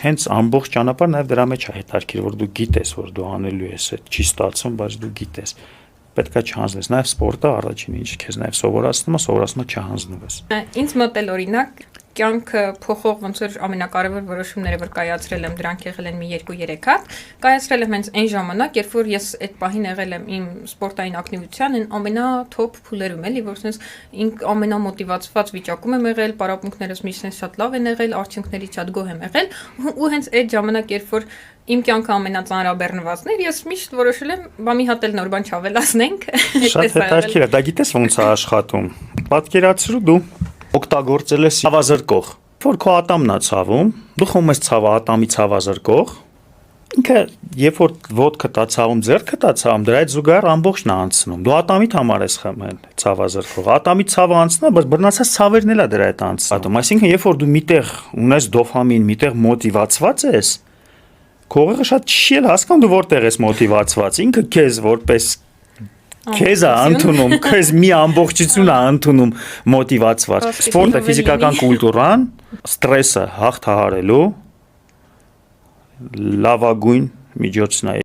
հենց ամբողջ ճանապարհ նաև դրա մեջ է հետաքրքիր, որ դու գիտես, որ դու անելու ես, այդ չի ստացվում, բայց դու գիտես։ Պետքա չհանձնես, նաև սպորտը առաջին ինչ քեզ նաև սովորացնում է չհանձնվես։ Ինձ մոտ էլ օրինակ կյանքը փոխող ոնց որ ամենակարևոր որոշումները որ կայացրել եմ, դրանք եղել են մի 2-3 հատ, կայացրել եմ հենց այն ժամանակ, երբ որ ես այդ պահին եղել եմ իմ սպորտային ակտիվության ամենաթոփ փուլերում, էլի, որ sense ամենամոտիվացված վիճակում եմ եղել, պարապմունքներս միշտ շատ լավ են եղել, արդյունքների շատ գոհ եմ եղել, ու հենց այդ ժամանակ, երբ որ իմ կյանքը ամենածանրաբեռնվածն էր, ես միշտ որոշել եմ, բա մի հատ էլ նոր բան չավելացնենք։ Շատ հետաքրքիր է, դա գիտես ոնց է աշխատում։ Պատկերացրու դու օգտագործել ես ցավազրկող, որ քո ատամն է ցավում, դու խոմ ես ցավը ատամի ցավազրկող, ինքը երբ որ ոտքը տա ցավում, ձեռքը տա ցավում, դրա այդ զուգահեռ ամբողջն է անցնում։ Դու ատամիդ համար ես խմել ցավազրկող, ատամի ցավը անցնում է, բայց բռնացած ցավերն էլ է դրա հետ անցնում։ Այսինքն երբ որ դու միտեղ ունես դոֆամին, միտեղ մոտիվացված ես, քո ուղեղը շատ չի էլ հասկանում դու որտեղ ես մոտիվացված, ինքը քեզ որպես քեզ է ընդունում, քեզ մի ամբողջություն է ընդունում մոտիվացված։ Սպորտը, ֆիզիկական կուլտուրան, ստրեսը հաղթահարելու լավագույն միջոցն է։